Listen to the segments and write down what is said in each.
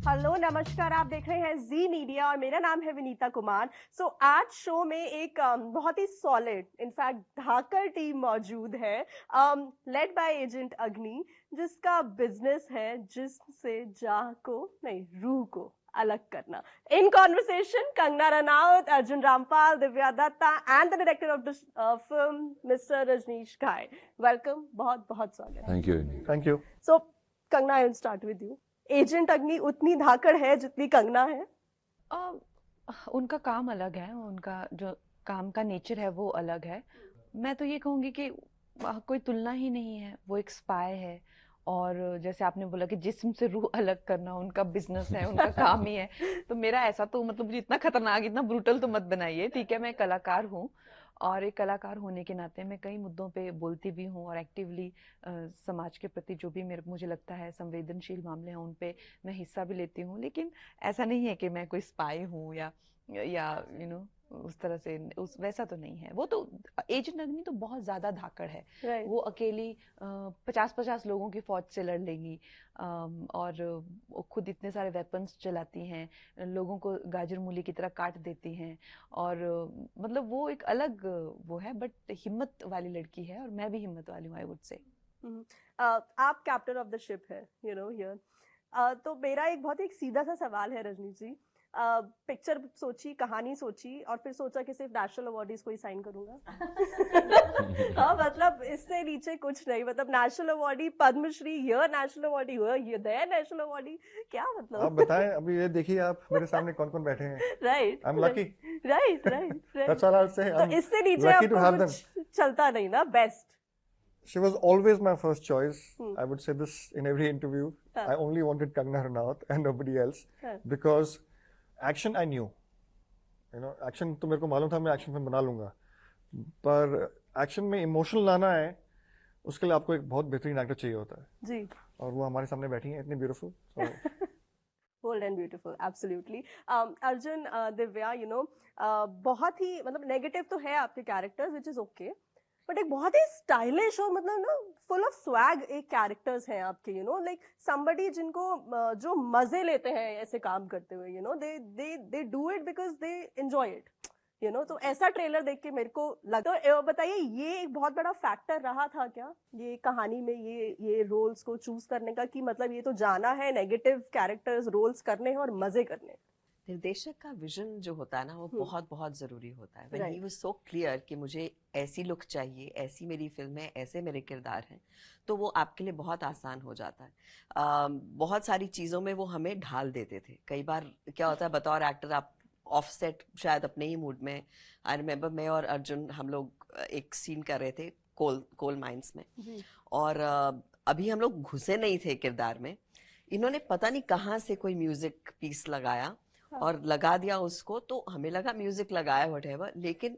Hello नमस्कार, आप देख रहे हैं जी मीडिया और मेरा नाम है विनीता कुमार। आज शो में एक बहुत ही सॉलिड इनफैक्ट धाकड़ टीम मौजूद है, लेड बाय एजेंट अग्नि, जिसका बिजनेस है जिससे जाह को नहीं रूह को अलग करना। In conversation Kangana Ranaut, Arjun Rampal, Divya Dutta and the director of the film mister Rajneesh Ghai. Welcome, बहुत बहुत स्वागत। Thank you. Thank you. So Kangana, I will start with you. Agent Agni उतनी धाकड़ है जितनी कंगना है? उनका काम अलग है, उनका जो काम का नेचर है वो अलग है। मैं तो ये कहूँगी कि कोई तुलना ही नहीं है। वो एक स्पाई है, और जैसे आपने बोला कि जिस्म से रूह अलग करना उनका बिजनेस है, उनका काम ही है। तो मेरा ऐसा तो मतलब मुझे इतना खतरनाक, इतना ब्रूटल तो मत बनाइए। ठीक है, मैं कलाकार हूँ, और एक कलाकार होने के नाते मैं कई मुद्दों पे बोलती भी हूँ, और एक्टिवली समाज के प्रति जो भी मुझे लगता है संवेदनशील मामले हैं उन पे मैं हिस्सा भी लेती हूँ। लेकिन ऐसा नहीं है कि मैं कोई स्पाई हूँ या उस तरह से, उस वैसा तो नहीं है। वो तो एजेंट अग्नि तो बहुत ज्यादा धाकड़ है। Right. वो अकेली 50-50 लोगों की फौज से लड़ लेंगी, और वो खुद इतने सारे वेपन्स चलाती हैं, लोगों को गाजर मूली की तरह काट देती हैं, और मतलब वो एक अलग वो है। बट हिम्मत वाली लड़की है, और मैं भी हिम्मत वाली हूँ, आई वुड से। आप कैप्टन ऑफ द शिप है, यू नो हियर। तो मेरा एक बहुत ही सीधा सा सवाल है रजनी जी। पिक्चर सोची, कहानी सोची, और फिर सोचा कि सिर्फ नेशनल अवार्डीज को ही साइन करूंगा। हाँ, मतलब इससे नीचे कुछ नहीं। मतलब नेशनल अवार्डी, पद्मश्री, ये नेशनल अवार्डी, ये दया नेशनल अवार्डी, क्या मतलब? आप बताएं, अभी ये देखिए आप मेरे सामने कौन कौन बैठे हैं। Right, I am lucky. Right right that's all I will say. तो इससे नीचे lucky to आपको have कुछ चलता नहीं ना? Best. She was always my first choice. I would say this in every interview. Huh. I only wanted Kangna Ranaut and nobody else. Huh. Because action I knew. Action तो मेरे को मालूम था मैं एक्शन फिल्म बना लूंगा, पर action में इमोशन लाना है, उसके लिए आपको एक बहुत बेहतरीन एक्टर चाहिए होता है जी। और वो हमारे सामने बैठी हैं, इतनी beautiful. Bold and beautiful, absolutely. Arjun, Divya, बहुत ही मतलब नेगेटिव तो है आपके characters, which is okay, but एक बहुत ही स्टाइलिश और मतलब ना फुल ऑफ स्वैग एक कैरेक्टर्स हैं आपके, लाइक समबडी जिनको जो मजे लेते हैं ऐसे काम करते हुए, they do it because they enjoy it, तो ऐसा ट्रेलर देख के मेरे को लगा। तो बताइए, ये एक बहुत बड़ा फैक्टर रहा था क्या ये कहानी में, ये रोल्स को चूज करने का, कि मतलब ये तो जाना है नेगेटिव कैरेक्टर्स रोल्स करने हैं और मजे करने? निर्देशक का विजन जो होता है ना, वो बहुत बहुत जरूरी होता है। When he was so clear कि मुझे ऐसी लुक चाहिए, ऐसी मेरी फिल्म है, ऐसे मेरे किरदार हैं, तो वो आपके लिए बहुत आसान हो जाता है। बहुत सारी चीजों में वो हमें ढाल देते थे। कई बार क्या होता है, बतौर एक्टर आप ऑफ सेट शायद अपने ही मूड में, आई रिमेम्बर मैं और अर्जुन हम लोग एक सीन कर रहे थे कोल माइंस में, और अभी हम लोग घुसे नहीं थे किरदार में। इन्होंने पता नहीं कहाँ से कोई म्यूजिक पीस लगाया और लगा दिया उसको, तो हमें लगा म्यूजिक लगाया व्हाटएवर, लेकिन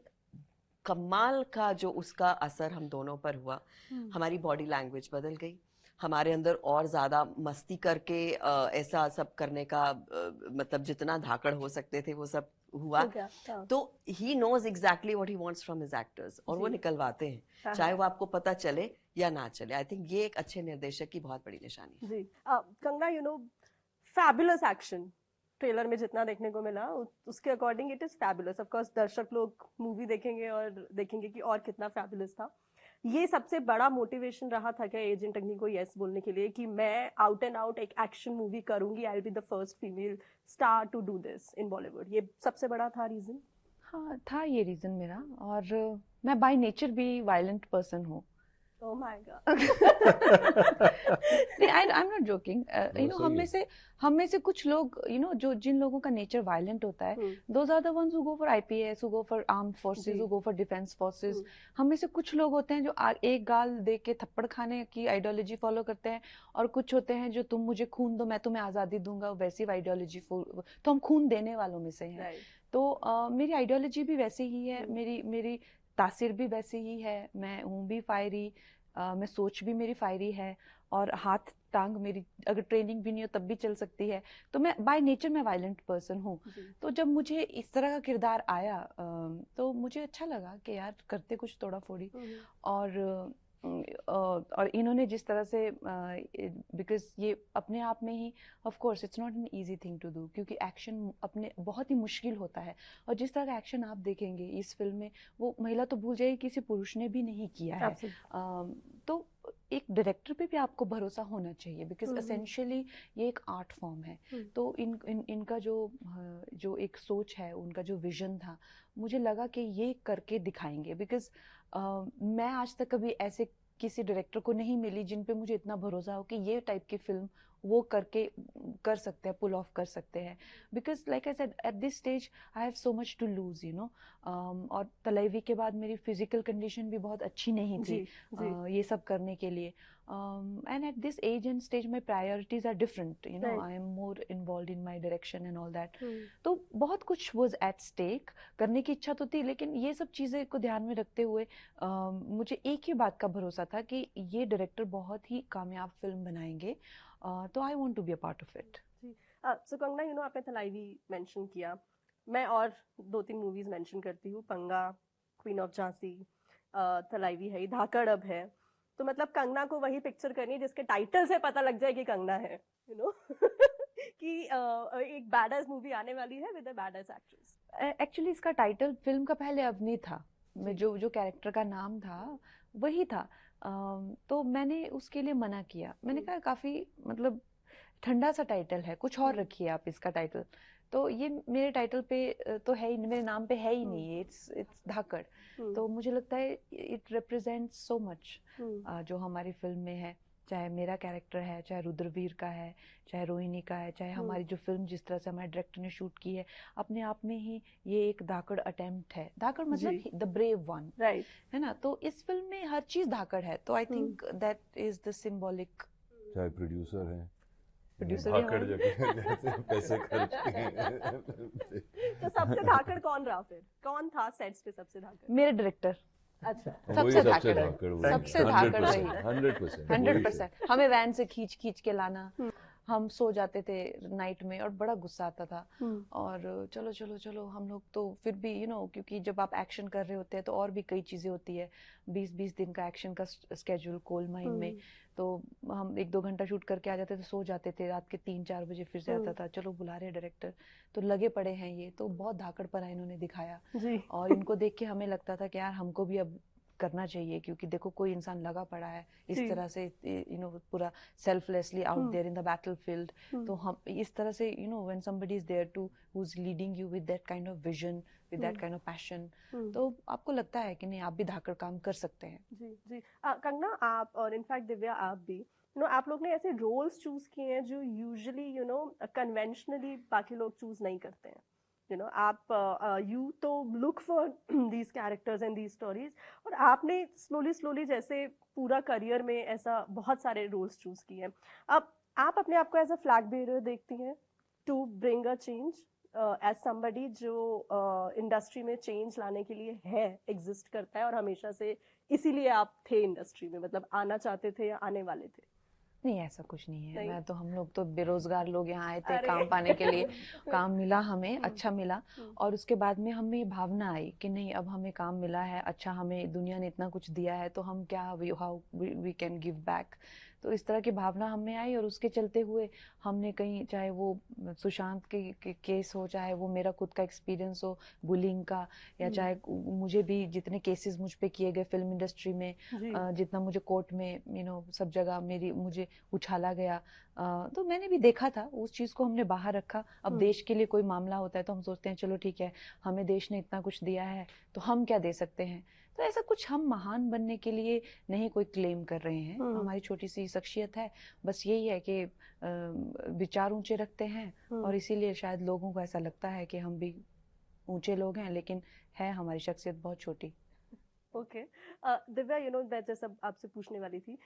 कमाल का जो उसका असर हम दोनों पर हुआ। हमारी बॉडी लैंग्वेज बदल गई, हमारे अंदर और ज्यादा मस्ती करके ऐसा सब करने का मतलब जितना धाकड़ हो सकते थे वो सब हुआ। तो he knows exactly what he wants from his actors, और वो निकलवाते हैं, चाहे वो आपको पता चले या ना चले। आई थिंक ये एक अच्छे निर्देशक की बहुत बड़ी निशानी है। जी। कंगना, फैबुलस एक्शन ट्रेलर में जितना देखने को मिला उसके according it is fabulous. Of course दर्शक लोग मूवी देखेंगे और देखेंगे कि और कितना फैबुलस था। ये सबसे बड़ा मोटिवेशन रहा था क्या एजेंट अग्नि को यस बोलने के लिए, कि मैं आउट एंड आउट एक एक्शन मूवी करूंगी, I will be the first female star to do this in Bollywood? ये सबसे बड़ा था रीजन? हाँ, था ये रीजन मेरा। और मैं बाय नेचर भी वायलेंट पर्सन हूँ। Oh my God. नहीं, I'm not joking. हम में से कुछ लोग, जो जिन लोगों का नेचर वायलेंट होता है, those are the ones who go for IPS, who go for armed forces, who go for defense forces. हम में से कुछ लोग होते हैं जो एक गाल दे के थप्पड़ खाने की आइडियोलॉजी फॉलो करते हैं, और कुछ होते हैं जो तुम मुझे खून दो मैं तुम्हें आजादी दूंगा, वैसी आइडियोलॉजी। तो हम खून देने वालों में से हैं। तो मेरी आइडियोलॉजी भी वैसी ही है, मेरी तासीर भी वैसी ही है, मैं हूँ भी फायरी, मैं सोच भी मेरी फायरी है, और हाथ टांग मेरी अगर ट्रेनिंग भी नहीं हो तब भी चल सकती है। तो मैं बाय नेचर मैं वायलेंट पर्सन हूँ। तो जब मुझे इस तरह का किरदार आया तो मुझे अच्छा लगा कि यार करते कुछ तोड़ा फोड़ी। और और इन्होंने जिस तरह से बिकॉज ये अपने आप में ही of course it's not an easy thing to do, क्योंकि एक्शन अपने बहुत ही मुश्किल होता है, और जिस तरह का एक्शन आप देखेंगे इस फिल्म में वो महिला तो भूल जाइए किसी पुरुष ने भी नहीं किया है। तो एक डायरेक्टर पे भी आपको भरोसा होना चाहिए, बिकॉज एसेंशियली ये एक आर्ट फॉर्म है। तो इनका जो एक सोच है, उनका जो विजन था, मुझे लगा कि ये करके दिखाएंगे। बिकॉज मैं आज तक कभी ऐसे किसी डायरेक्टर को नहीं मिली जिन पे मुझे इतना भरोसा हो कि ये टाइप की फिल्म वो करके कर सकते हैं, पुल ऑफ कर सकते हैं। Because like I said at this stage I have so much to lose, you know. और तलैवी के बाद मेरी फिजिकल कंडीशन भी बहुत अच्छी नहीं थी ये सब करने के लिए। And at this age and stage my priorities are different, you know. I am more involve in my direction and all that. तो बहुत कुछ वॉज एट स्टेक, करने की इच्छा तो थी, लेकिन ये सब चीज़ें को ध्यान में रखते हुए मुझे एक ही बात का भरोसा था कि ये डायरेक्टर बहुत ही कामयाब फिल्म बनाएंगे, तो I want to be a part of it. So Kangana, you know, आपने तलाईवी मेंशन किया, मैं और 2-3 मूवीज मेंशन करती हूँ, पंगा, क्वीन ऑफ झांसी, तलाईवी है, धाकड़ अब है। तो मतलब कंगना को वही पिक्चर करनी है जिसके टाइटल से पता लग जाए कि कंगना है, यू नो। कि एक बैडएस मूवी आने वाली है with a badass actress. Actually इसका टाइटल फिल्म का पहले अवनी था, मैं जो कैरेक्टर का नाम था वही था। तो मैंने उसके लिए मना किया, मैंने कहा काफी मतलब ठंडा सा टाइटल है, कुछ और रखिए आप इसका टाइटल। तो ये मेरे टाइटल पे तो है ही, मेरे नाम पे है ही नहीं, इट्स धाकड़। तो मुझे लगता है इट रिप्रेजेंट्स सो मच जो हमारी फिल्म में है, चाहे मेरा कैरेक्टर है, चाहे रुद्रवीर का है, चाहे रोहिणी का है, चाहे हमारी जो फिल्म जिस तरह से हमारे डायरेक्टर ने शूट की है, अपने आप में ही ये एक धाकड़ अटेम्प्ट है। धाकड़ मतलब द ब्रेव वन, राइट, है ना। तो इस फिल्म में हर चीज धाकड़ है, तो I think that is the symbolic. चाहे प्रोड्यूसर है, प्रोड्यूसर धाकड़ जैसे पैसे खर्च किए। तो सबसे धाकड़ कौन रहा फिर? कौन था सेट्स पे सबसे धाकड़? मेरे डायरेक्टर। अच्छा, सबसे धाकड़ वही, सबसे धाकड़ वही 100%। 100%। हमें वैन से खींच खींच के लाना, हम सो जाते थे नाइट में और बड़ा गुस्सा आता था। और चलो चलो चलो हम लोग तो फिर भी यू नो, क्योंकि जब आप एक्शन कर रहे होते हैं तो और भी कई चीजें होती है, 20-20 दिन का एक्शन का स्केड्यूल कोल माइन में। तो हम 1-2 घंटा शूट करके आ जाते थे, सो जाते थे, रात के 3-4 बजे फिर से आता था, चलो बुला रहे डायरेक्टर, तो लगे पड़े हैं ये। तो बहुत धाकड़ पना इन्होंने दिखाया, और इनको देख के हमें लगता था कि यार हमको भी अब करना चाहिए, क्योंकि देखो कोई इंसान लगा पड़ा है इस तरह से, यू नो, पूरा selflessly out there in the battlefield. तो हम इस तरह से, you know, when somebody is there to who is leading you with that kind of vision, with that kind of passion, तो आपको लगता है कि नहीं आप भी धाकड़ काम कर सकते हैं। जी जी। कंगना, आप और इनफैक्ट दिव्या आप भी, यू नो, आप लोग ने ऐसे रोल्स चूज किए हैं जो यूजुअली, यू नो, कन्वेंशनली बाकी लोग चूज नहीं करते हैं। यू नो, आप यू तो look for these characters and these stories, और आपने स्लोली स्लोली जैसे पूरा करियर में ऐसा बहुत सारे रोल्स चूज किए हैं। अब आप अपने आप को एज अ फ्लैग बेरर देखती हैं to bring a change, as somebody जो इंडस्ट्री में चेंज लाने के लिए है, एग्जिस्ट करता है, और हमेशा से इसीलिए आप थे इंडस्ट्री में, मतलब आना चाहते थे या आने वाले थे? नहीं, ऐसा कुछ नहीं है। नहीं? मैं तो, हम लोग तो बेरोजगार लोग यहाँ आए थे अरे। काम पाने के लिए। काम मिला हमें, अच्छा मिला, और उसके बाद में हमें ये भावना आई कि नहीं अब हमें काम मिला है, अच्छा हमें दुनिया ने इतना कुछ दिया है, तो हम क्या, how we can give back. तो इस तरह की भावना हमें आई, और उसके चलते हुए हमने कहीं, चाहे वो सुशांत के केस हो, चाहे वो मेरा खुद का एक्सपीरियंस हो बुलिंग का, या चाहे मुझे भी जितने केसेस मुझ पे किए गए फिल्म इंडस्ट्री में, जितना मुझे कोर्ट में, यू नो, सब जगह मुझे उछाला गया, तो मैंने भी देखा था, उस चीज़ को हमने बाहर रखा। अब देश के लिए कोई मामला होता है तो हम सोचते हैं चलो ठीक है, हमें देश ने इतना कुछ दिया है तो हम क्या दे सकते हैं। तो ऐसा कुछ हम महान बनने के लिए नहीं कोई क्लेम कर रहे हैं, हमारी छोटी सी शख्सियत है, बस यही है कि विचार ऊंचे रखते हैं, और इसीलिए शायद लोगों को ऐसा लगता है कि हम भी ऊंचे लोग हैं, लेकिन है हमारी शख्सियत बहुत छोटी। ओके, दिव्या, यू नो, मैं जैसा आपसे पूछने वाली थी,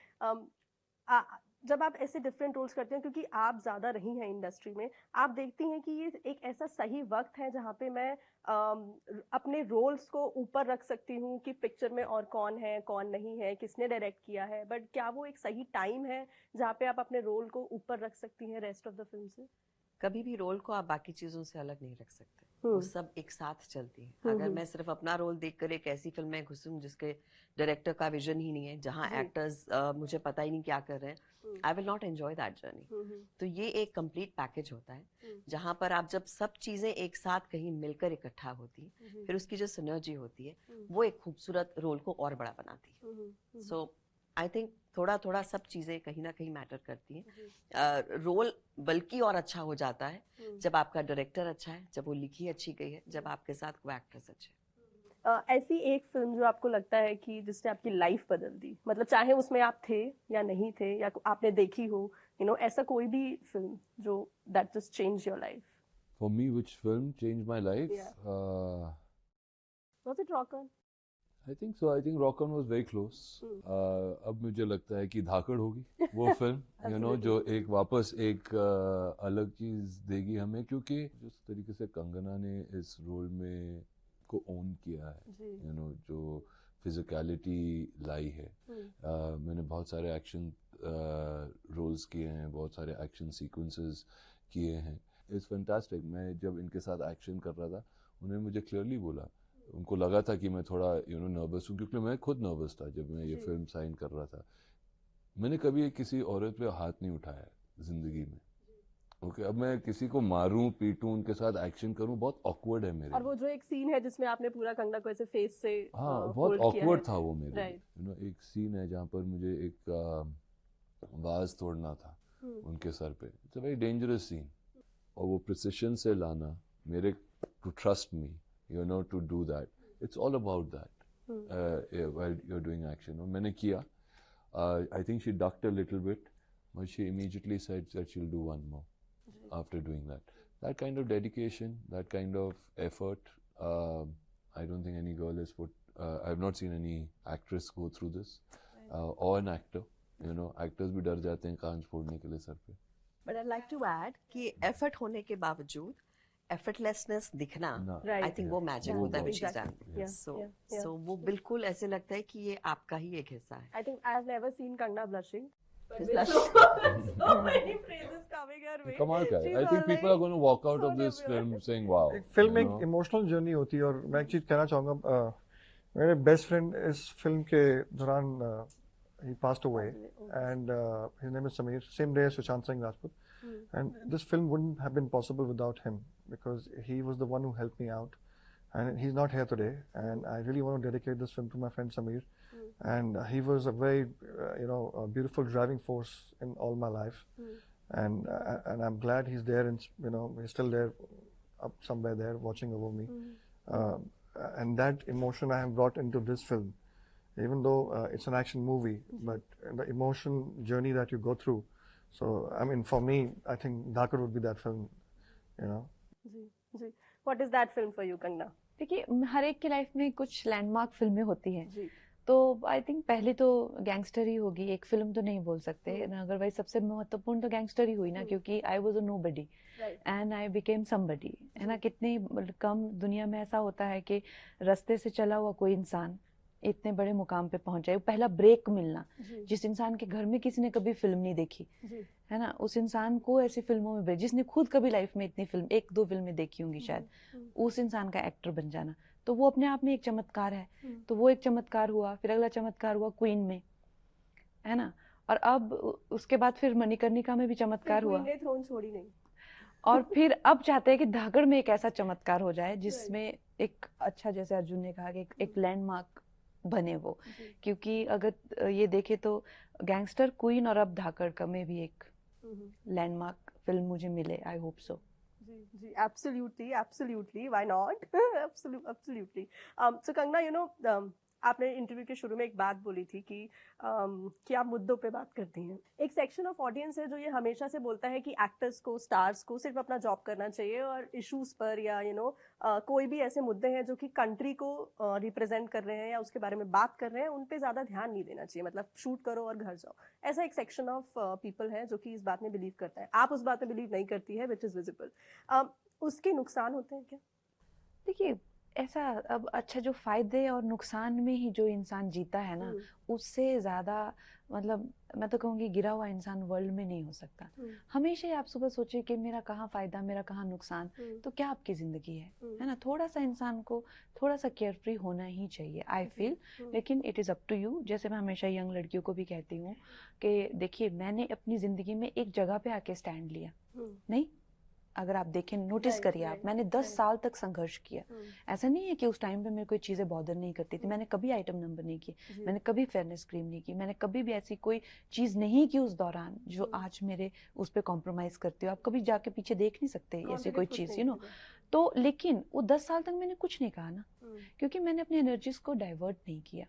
जब आप ऐसे डिफरेंट रोल्स करते हैं, क्योंकि आप ज़्यादा रही हैं इंडस्ट्री में, आप देखती हैं कि ये एक ऐसा सही वक्त है जहाँ पे मैं अपने रोल्स को ऊपर रख सकती हूँ कि पिक्चर में और कौन है कौन नहीं है, किसने डायरेक्ट किया है, बट क्या वो एक सही टाइम है जहाँ पे आप अपने रोल को ऊपर रख सकती हैं रेस्ट ऑफ द फिल्म से? कभी भी रोल को आप बाकी चीजों से अलग नहीं रख सकते, वो सब एक साथ चलती है। अगर मैं सिर्फ अपना रोल देखकर एक ऐसी फिल्म में घुसूं जिसके डायरेक्टर का विजन ही नहीं है, जहां एक्टर्स मुझे पता ही नहीं क्या कर रहे हैं, I will not enjoy that journey. तो ये एक कंप्लीट पैकेज होता है जहां पर आप जब सब चीजें एक साथ कहीं मिलकर इकट्ठा होती है, फिर उसकी जो सिनर्जी होती है वो एक खूबसूरत रोल को और बड़ा बनाती है। सो आई थिंक थोड़ा थोड़ा सब चीजें कहीं ना कहीं मैटर करती हैं। रोल बल्कि और अच्छा हो जाता है जब आपका डायरेक्टर अच्छा है, जब वो लिखी अच्छी गई है, जब आपके साथ को एक्टर्स अच्छे हैं। ऐसी एक फिल्म जो आपको लगता है कि जिसने आपकी लाइफ बदल दी, मतलब चाहे उसमें आप थे या नहीं थे या आपने देखी हो, ऐसा कोई भी फिल्म जो that just change your life? For me, which film changed my life? Yeah. Was it Rock On? I think so. I think Rock On was very close. अब मुझे लगता है कि धाकड़ होगी वो फिल्म, जो एक वापस एक अलग चीज देगी हमें, क्योंकि जिस तरीके से कंगना ने इस रोल में को ओन किया है, जो फिजिकलिटी लाई है। मैंने बहुत सारे एक्शन रोल्स किए हैं, बहुत सारे एक्शन सीक्वेंसेस किए हैं। It's fantastic. मैं जब इनके साथ एक्शन कर रहा था, उन्होंने मुझे क्लियरली बोला, उनको लगा था कि मैं थोड़ा नर्वस हूँ, क्योंकि मैं खुद नर्वस था जब मैं ये फिल्म साइन कर रहा था। मैंने कभी किसी औरत पे हाथ नहीं उठाया जिंदगी में। ओके, अब मैं किसी को मारूं, पीटूं, उनके साथ एक्शन करूं, बहुत ऑकवर्ड है मेरे और वो जो एक सीन है जिसमें आपने पूरा कंगना को ऐसे फेस से हाँ, बहुत ऑकवर्ड था वो मेरे लिए। एक सीन है जहाँ पर मुझे एक वाज तोड़ना था उनके सर पे। It's a very dangerous scene, और वो प्रिसिशन से लाना, मेरे to trust me, to do that, it's all about that while you are doing action. और मैंने किया। I think she ducked a little bit, but she immediately said that she will do one more after doing that. That kind of dedication, that kind of effort, I don't think any girl has put, I've not seen any actress go through this, or an actor. Actors भी डर जाते हैं कांच फोड़ने के लिए sir पे। But I'd like to add कि effort होने के बावजूद effortlessness दिखना, I think वो magic होता है which is done. So वो बिल्कुल ऐसे लगता है कि ये आपका ही एक हिस्सा है। I think I've never seen Kangna blushing. So many praises coming her way. कमाल का है। I think people are going to walk out of this film saying wow. Film एक इमोशनल जर्नी होती है। और मैं एक चीज़ कहना चाहूँगा, मेरे बेस्ट फ्रेंड इस फिल्म के दौरान he passed away, and his name is Sameer, same day as Sushant Singh Rajput. And this film wouldn't have been possible without him, because he was the one who helped me out, and he's not here today. And I really want to dedicate this film to my friend Sameer. And he was a very a beautiful driving force in all my life. And I'm glad he's there, and he's still there, up somewhere there watching over me. And that emotion I have brought into this film, even though it's an action movie, but the emotion journey that you go through. So I mean, for me, I think Dhakar would be that film. Ji. What is that film for you, Kangna? देखिए, हर एक की life में कुछ landmark फिल्में होती हैं। तो I think पहले तो गैंगस्टर ही होगी, एक फिल्म तो नहीं बोल सकते ना। अगर भाई सबसे महत्वपूर्ण तो गैंगस्टर ही हुई ना, क्योंकि I was a nobody and I became somebody, है ना। कितनी कम दुनिया में ऐसा होता है कि रास्ते से चला हुआ कोई इंसान इतने बड़े मुकाम पे पहुंच जाए। पहला ब्रेक मिलना, जिस इंसान के घर में किसी ने कभी फिल्म नहीं देखी, है ना, उस इंसान को ऐसी फिल्मों में, जिसने खुद कभी लाइफ में इतनी फिल्म, एक दो फिल्में देखी होंगी शायद, उस इंसान का एक्टर बन जाना, तो वो अपने आप में एक चमत्कार है। तो वो एक चमत्कार हुआ, फिर अगला चमत्कार हुआ क्वीन में, है ना, और अब उसके बाद फिर मणिकर्णिका में भी चमत्कार हुआ, थ्रोन छोड़ी नहीं। और फिर अब चाहते हैं कि धाकड़ में एक ऐसा चमत्कार हो जाए जिसमें एक अच्छा, जैसे अर्जुन ने कहा कि एक लैंडमार्क बने वो। क्योंकि अगर ये देखे तो गैंगस्टर, क्वीन और अब धाकड़ का में भी एक लैंडमार्क फिल्म मुझे मिले। I hope so. जी, absolutely, why not? Absolutely. So Kangna, आपने इंटरव्यू के शुरू में एक बात बोली थी कि आप मुद्दों पे बात करती हैं। एक सेक्शन ऑफ ऑडियंस है जो ये हमेशा से बोलता है कि एक्टर्स को, स्टार्स को सिर्फ अपना जॉब करना चाहिए, और इश्यूज पर या कोई भी ऐसे मुद्दे हैं जो कि कंट्री को रिप्रेजेंट कर रहे हैं या उसके बारे में बात कर रहे हैं, उन पे ज़्यादा ध्यान नहीं देना चाहिए, मतलब शूट करो और घर जाओ। ऐसा एक सेक्शन ऑफ पीपल है जो कि इस बात में बिलीव करता है। आप उस बात में बिलीव नहीं करती है, विच इज़ विजिबल। उसके नुकसान होते हैं क्या? देखिए, ऐसा अब अच्छा, जो फायदे और नुकसान में ही जो इंसान जीता है ना, उससे ज़्यादा मतलब मैं तो कहूँगी गिरा हुआ इंसान वर्ल्ड में नहीं हो सकता। हमेशा ही आप सुबह सोचिए कि मेरा कहाँ फायदा, मेरा कहाँ नुकसान, तो क्या आपकी जिंदगी है ना। थोड़ा सा इंसान को थोड़ा सा केयर फ्री होना ही चाहिए, आई फील। लेकिन it is up to you. जैसे मैं हमेशा यंग लड़कियों को भी कहती हूँ कि देखिए, मैंने अपनी जिंदगी में एक जगह पे आके स्टैंड लिया नहीं। अगर आप देखें, नोटिस करिए आप, मैंने 10 साल तक संघर्ष किया। ऐसा नहीं है कि उस टाइम पे मेरे कोई चीज़ें बॉदर नहीं करती थी। मैंने कभी आइटम नंबर नहीं की, मैंने कभी फेयरनेस क्रीम नहीं की, मैंने कभी भी ऐसी कोई चीज़ नहीं की उस दौरान जो आज मेरे उस पर कॉम्प्रोमाइज़ करती हो। आप कभी जाके पीछे देख नहीं सकते ऐसी कोई चीज़, यू नो। तो लेकिन वो 10 साल तक मैंने कुछ नहीं कहा ना, क्योंकि मैंने अपनी एनर्जीज को डाइवर्ट नहीं किया।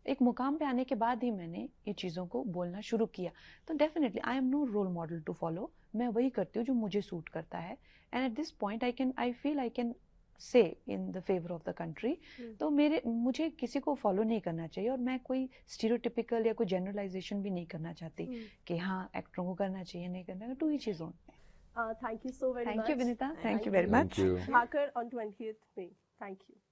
एक मुकाम पे आने के बाद ही मैंने ये चीज़ों को बोलना शुरू किया। तो definitely I am no role model to follow. मैं वही करती हूँ जो मुझे सूट करता है। And at this point I feel I can say in the favour of the country. तो मुझे किसी को फॉलो नहीं करना चाहिए, और मैं कोई स्टीरियोटिपिकल या कोई जनरलाइजेशन भी नहीं करना चाहती कि हाँ एक्टरों को करना चाहिए, नहीं करना। To each his own. Thank you so very much. Thank you, Vinita. Thank you Thank very you. much. Thank you. Dhakar on 20th May. Thank you.